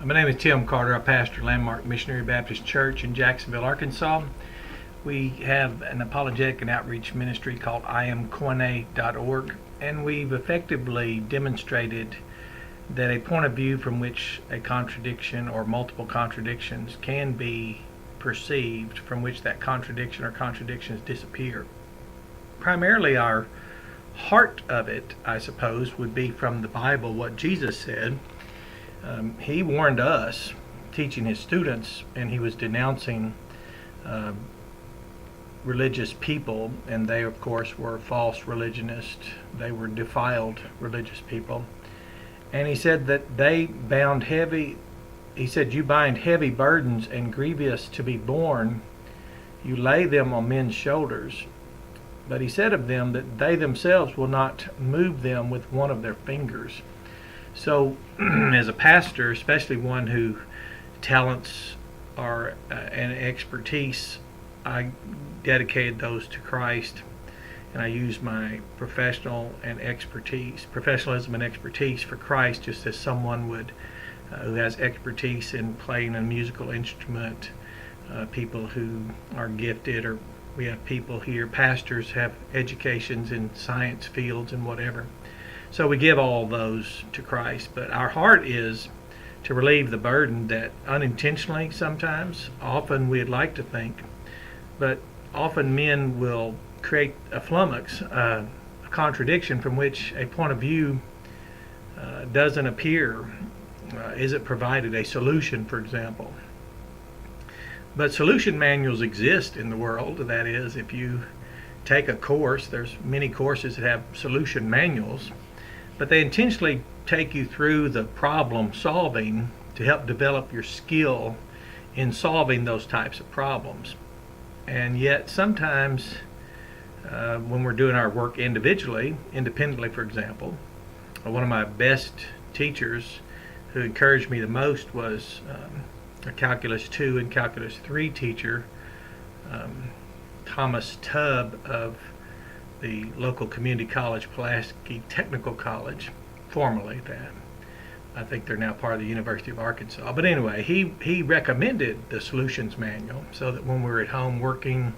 My name is Tim Carter. I pastor Landmark Missionary Baptist Church in Jacksonville, Arkansas. We have an apologetic and outreach ministry called IamKoine.org, and we've effectively demonstrated that a point of view from which a contradiction or multiple contradictions can be perceived, from which that contradiction or contradictions disappear. Primarily our heart of it, I suppose, would be from the Bible, what Jesus said. He warned us, teaching his students, and he was denouncing religious people, and they of course were false religionists. They were defiled religious people. And he said that they bound heavy, he said, you bind heavy burdens and grievous to be borne, you lay them on men's shoulders. But he said of them that they themselves will not move them with one of their fingers. So as a pastor, especially one who talents are and expertise, I dedicated those to Christ, and I use my professionalism and expertise for Christ, just as someone would who has expertise in playing a musical instrument, people who are gifted, or we have people here, pastors have educations in science fields and whatever. So we give all those to Christ, but our heart is to relieve the burden that unintentionally sometimes, often we'd like to think, but often men will create a flummox, a contradiction from which a point of view doesn't appear, isn't provided, a solution, for example. But solution manuals exist in the world. That is, if you take a course, there's many courses that have solution manuals, but they intentionally take you through the problem solving to help develop your skill in solving those types of problems. And yet sometimes when we're doing our work individually, independently, for example, one of my best teachers who encouraged me the most was a Calculus 2 and Calculus 3 teacher, Thomas Tubb of the local community college, Pulaski Technical College, formerly that. I think they're now part of the University of Arkansas. But anyway, he recommended the solutions manual so that when we're at home working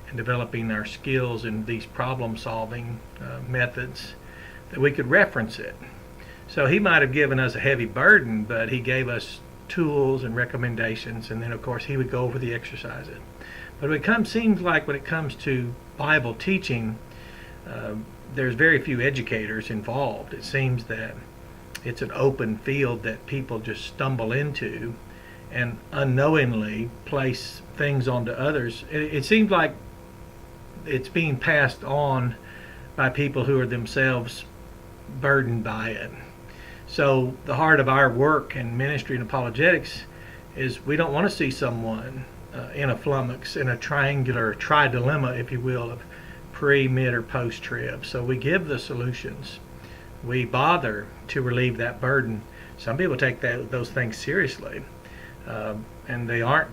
and developing our skills in these problem-solving methods, that we could reference it. So he might have given us a heavy burden, but he gave us tools and recommendations, and then of course he would go over the exercises. But seems like when it comes to Bible teaching, there's very few educators involved. It seems that it's an open field that people just stumble into and unknowingly place things onto others. It seems like it's being passed on by people who are themselves burdened by it. So the heart of our work and ministry and apologetics is we don't want to see someone in a flummox, in a tri-dilemma, if you will, of pre, mid, or post-trib. So we give the solutions. We bother to relieve that burden. Some people take those things seriously, and they aren't.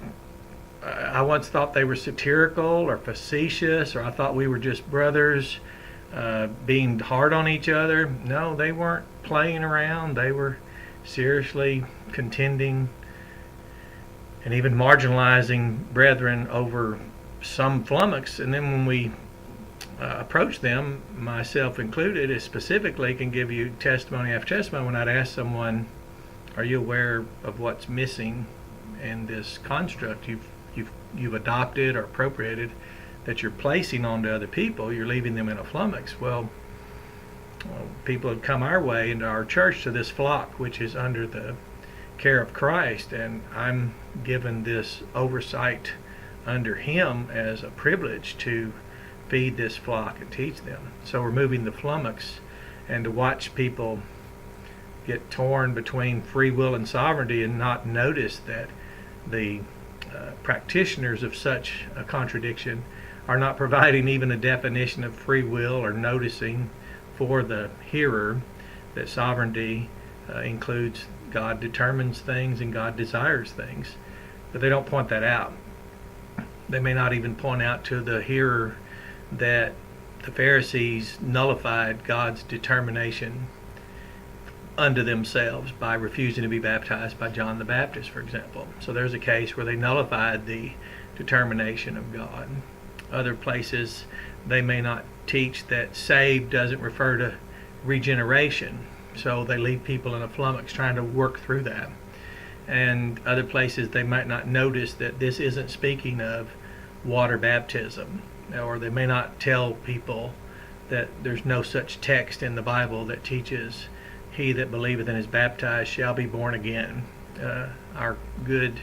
I once thought they were satirical or facetious, or I thought we were just brothers being hard on each other. No, they weren't playing around. They were seriously contending and even marginalizing brethren over some flummox. And then when we approach them, myself included, is specifically can give you testimony after testimony when I'd ask someone, are you aware of what's missing in this construct you've adopted or appropriated that you're placing onto other people? You're leaving them in a flummox. Well, people have come our way into our church, to this flock which is under the care of Christ, and I'm given this oversight under him as a privilege to feed this flock and teach them. So removing the flummox, and to watch people get torn between free will and sovereignty and not notice that the practitioners of such a contradiction are not providing even a definition of free will, or noticing for the hearer that sovereignty includes God determines things and God desires things. But they don't point that out. They may not even point out to the hearer that the Pharisees nullified God's determination unto themselves by refusing to be baptized by John the Baptist, for example. So there's a case where they nullified the determination of God. Other places, they may not teach that saved doesn't refer to regeneration, so they leave people in a flummox trying to work through that. And other places, they might not notice that this isn't speaking of water baptism, or they may not tell people that there's no such text in the Bible that teaches he that believeth and is baptized shall be born again. Our good,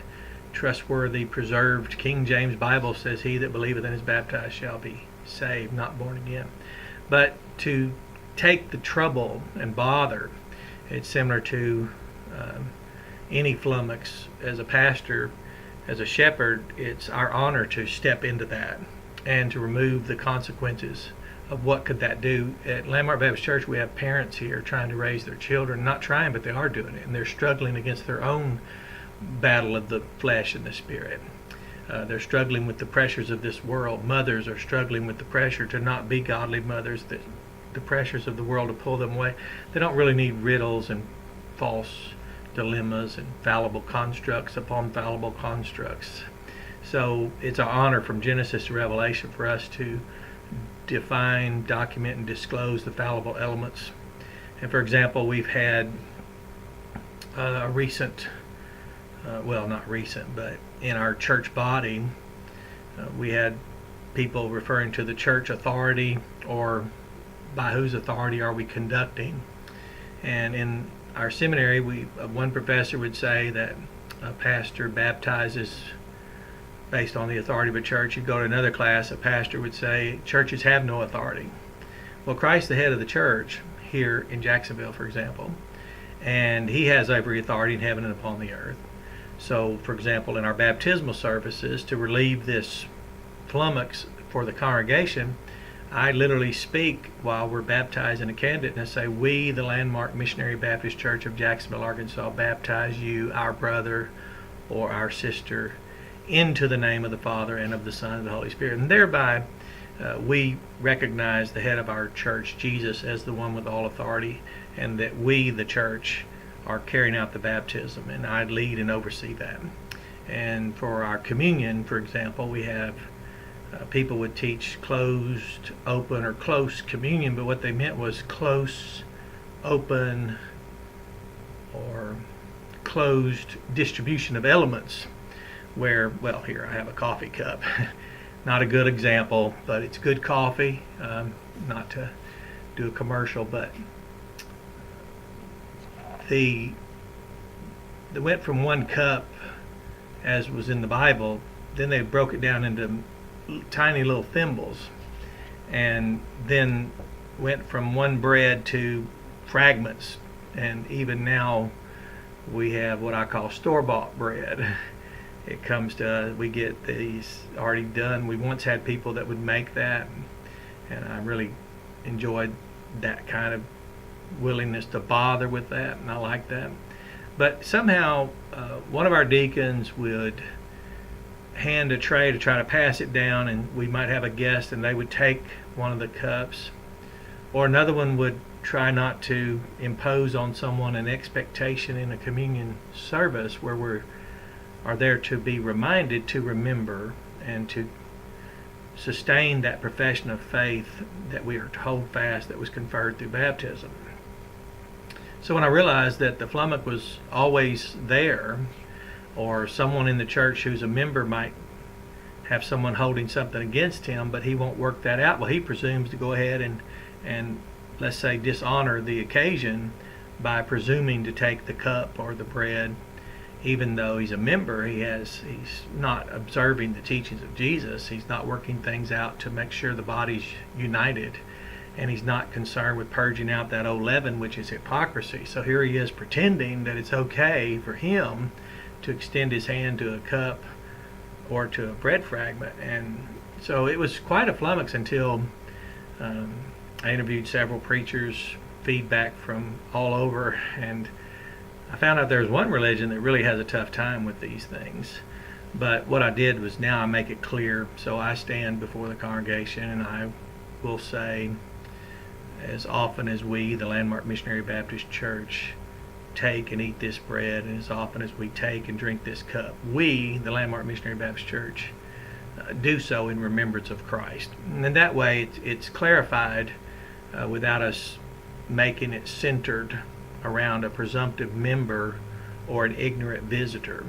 trustworthy, preserved King James Bible says he that believeth and is baptized shall be saved, not born again. But to take the trouble and bother, it's similar to any flummox. As a pastor, as a shepherd, it's our honor to step into that and to remove the consequences of what could that do. At Landmark Baptist Church, we have parents here trying to raise their children, not trying, but they are doing it, and they're struggling against their own battle of the flesh and the spirit. They're struggling with the pressures of this world. Mothers are struggling with the pressure to not be godly mothers, the pressures of the world to pull them away. They don't really need riddles and false dilemmas and fallible constructs upon fallible constructs. So it's our honor from Genesis to Revelation for us to define, document, and disclose the fallible elements. And for example, we've had a recent, well, not recent, but in our church body, we had people referring to the church authority, or by whose authority are we conducting. And in our seminary, one professor would say that a pastor baptizes based on the authority of a church. You go to another class, a pastor would say churches have no authority. Well, Christ's the head of the church here in Jacksonville, for example, and he has every authority in heaven and upon the earth. So, for example, in our baptismal services, to relieve this flummox for the congregation, I literally speak while we're baptizing a candidate, and I say, we, the Landmark Missionary Baptist Church of Jacksonville, Arkansas, baptize you, our brother or our sister, into the name of the Father and of the Son and the Holy Spirit. And thereby we recognize the head of our church, Jesus, as the one with all authority, and that we, the church, are carrying out the baptism, and I lead and oversee that. And for our communion, for example, we have people would teach closed, open, or close communion, but what they meant was close, open, or closed distribution of elements, where, well, here I have a coffee cup. Not a good example, but it's good coffee. Not to do a commercial, but they went from one cup, as was in the Bible, then they broke it down into tiny little thimbles, and then went from one bread to fragments. And even now we have what I call store-bought bread. It comes to, we get these already done. We once had people that would make that, and I really enjoyed that kind of willingness to bother with that, and I like that. But somehow one of our deacons would hand a tray to try to pass it down, and we might have a guest and they would take one of the cups, or another one would try not to impose on someone an expectation in a communion service where we are there to be reminded to remember and to sustain that profession of faith that we are to hold fast, that was conferred through baptism. So when I realized that the flummox was always there, or someone in the church who's a member might have someone holding something against him, but he won't work that out, well, he presumes to go ahead and let's say dishonor the occasion by presuming to take the cup or the bread. Even though he's a member, he's not observing the teachings of Jesus. He's not working things out to make sure the body's united, and he's not concerned with purging out that old leaven, which is hypocrisy. So here he is pretending that it's okay for him to extend his hand to a cup or to a bread fragment. And so it was quite a flummox until I interviewed several preachers, feedback from all over, and I found out there's one religion that really has a tough time with these things. But what I did was, now I make it clear. So I stand before the congregation and I will say, as often as we, the Landmark Missionary Baptist Church, take and eat this bread, and as often as we take and drink this cup, we, the Landmark Missionary Baptist Church, do so in remembrance of Christ. And that way it's clarified without us making it centered around a presumptive member or an ignorant visitor.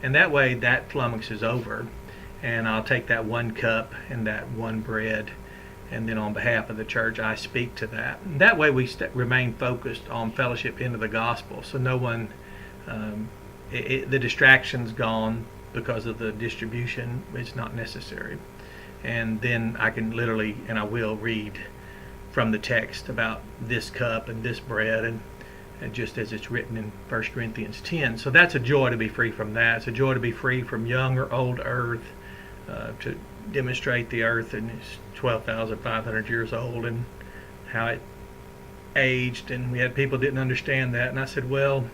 And that way that flummox is over, and I'll take that one cup and that one bread, and then on behalf of the church I speak to that. And that way we remain focused on fellowship into the gospel, so no one, the distraction's gone because of the distribution. It's not necessary. And then I can literally, and I will, read from the text about this cup and this bread, and just as it's written in 1 Corinthians 10. So that's a joy to be free from that. It's a joy to be free from young or old earth, to demonstrate the earth and it's 12,500 years old and how it aged. And we had people didn't understand that, and I said, well,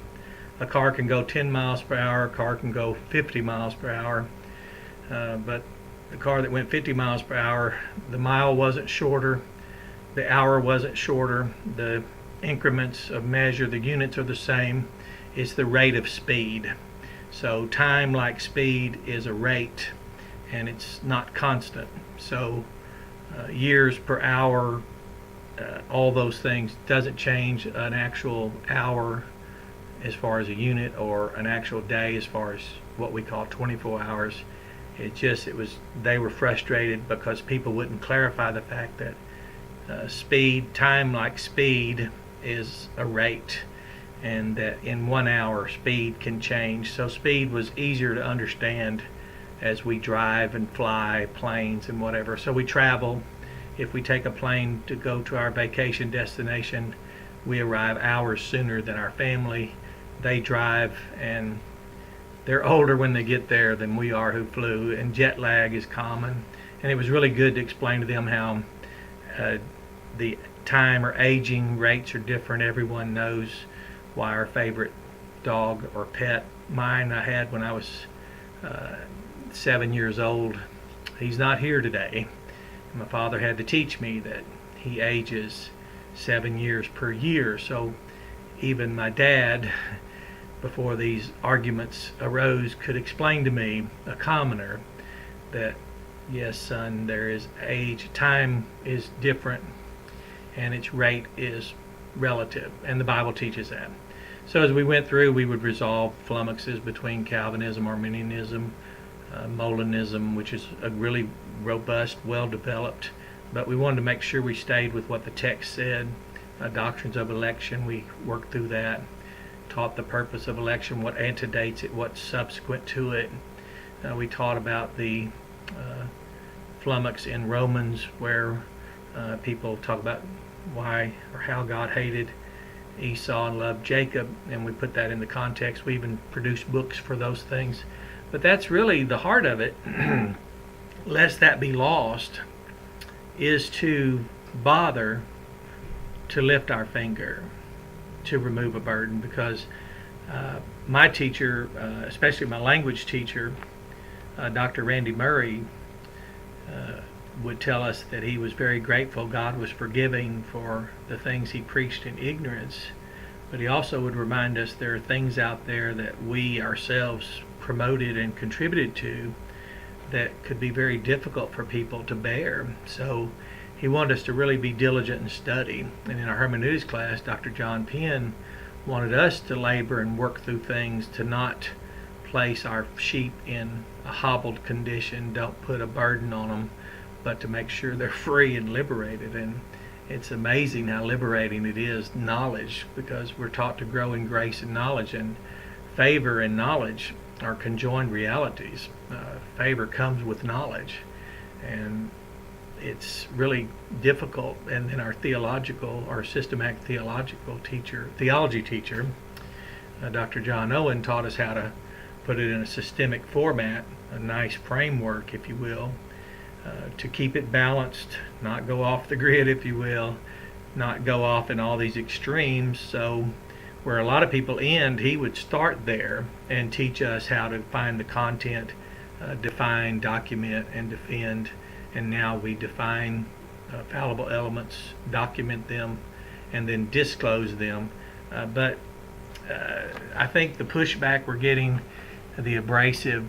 a car can go 10 miles per hour, a car can go 50 miles per hour, but the car that went 50 miles per hour, the mile wasn't shorter, the hour wasn't shorter, the increments of measure, the units are the same. It's the rate of speed. So time, like speed, is a rate, and it's not constant. So years per hour, all those things doesn't change an actual hour as far as a unit, or an actual day as far as what we call 24 hours. They were frustrated because people wouldn't clarify the fact that time like speed is a rate, and that in 1 hour speed can change. So speed was easier to understand as we drive and fly planes and whatever. So we travel. If we take a plane to go to our vacation destination, we arrive hours sooner than our family. They drive, and they're older when they get there than we are who flew, and jet lag is common. And it was really good to explain to them how the time or aging rates are different. Everyone knows why our favorite dog or pet, mine I had when I was 7 years old, he's not here today. My father had to teach me that he ages 7 years per year. So even my dad, before these arguments arose, could explain to me, a commoner, that yes, son, there is age, time is different, and its rate is relative, and the Bible teaches that. So as we went through, we would resolve flummoxes between Calvinism, Arminianism, Molinism, which is a really robust, well-developed, but we wanted to make sure we stayed with what the text said. Doctrines of election, we worked through that, taught the purpose of election, what antedates it, what's subsequent to it. We taught about the flummox in Romans, where people talk about why or how God hated Esau and loved Jacob, and we put that in the context. We even produced books for those things. But that's really the heart of it, lest that be lost, is to bother to lift our finger, to remove a burden. Because my teacher, especially my language teacher, Dr. Randy Murray, would tell us that he was very grateful God was forgiving for the things he preached in ignorance, but he also would remind us there are things out there that we ourselves promoted and contributed to that could be very difficult for people to bear. So he wanted us to really be diligent and study. And in our hermeneutics class, Dr. John Penn wanted us to labor and work through things, to not place our sheep in a hobbled condition, don't put a burden on them, but to make sure they're free and liberated. And it's amazing how liberating it is, knowledge, because we're taught to grow in grace and knowledge, and favor and knowledge are conjoined realities. Favor comes with knowledge, and it's really difficult. And then our systematic theology teacher, Dr. John Owen, taught us how to put it in a systemic format, a nice framework, if you will, to keep it balanced, not go off the grid, if you will, not go off in all these extremes. So where a lot of people end, he would start there and teach us how to find the content, define, document, and defend. And now we define fallible elements, document them, and then disclose them. But I think the pushback we're getting, the abrasive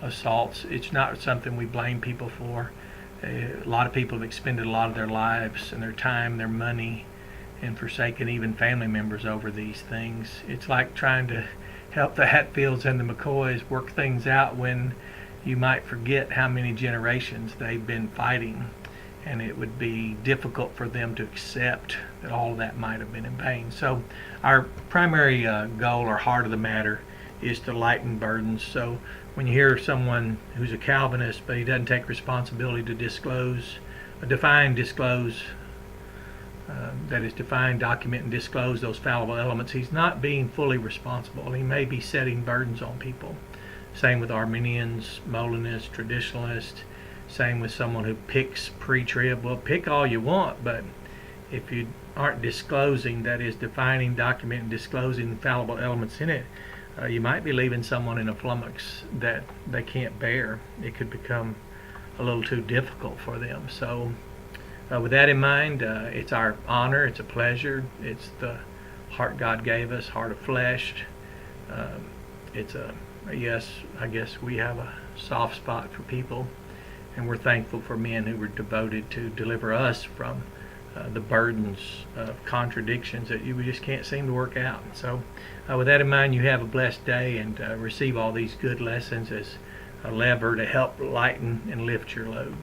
assaults, it's not something we blame people for. A lot of people have expended a lot of their lives and their time, their money, and forsaken even family members over these things. It's like trying to help the Hatfields and the McCoys work things out when you might forget how many generations they've been fighting, and it would be difficult for them to accept that all of that might have been in vain. So our primary goal or heart of the matter is to lighten burdens. So when you hear someone who's a Calvinist but he doesn't take responsibility to disclose, that is, define, document, and disclose those fallible elements, he's not being fully responsible. He may be setting burdens on people. Same with Arminians, Molinists, Traditionalists. Same with someone who picks pre-trib. Well, pick all you want, but if you aren't disclosing, that is, defining, documenting, disclosing the fallible elements in it, you might be leaving someone in a flummox that they can't bear. It could become a little too difficult for them. So with that in mind, it's our honor, it's a pleasure, it's the heart God gave us, heart of flesh. Yes, I guess we have a soft spot for people, and we're thankful for men who were devoted to deliver us from the burdens of contradictions that we just can't seem to work out. So with that in mind, you have a blessed day, and receive all these good lessons as a lever to help lighten and lift your load.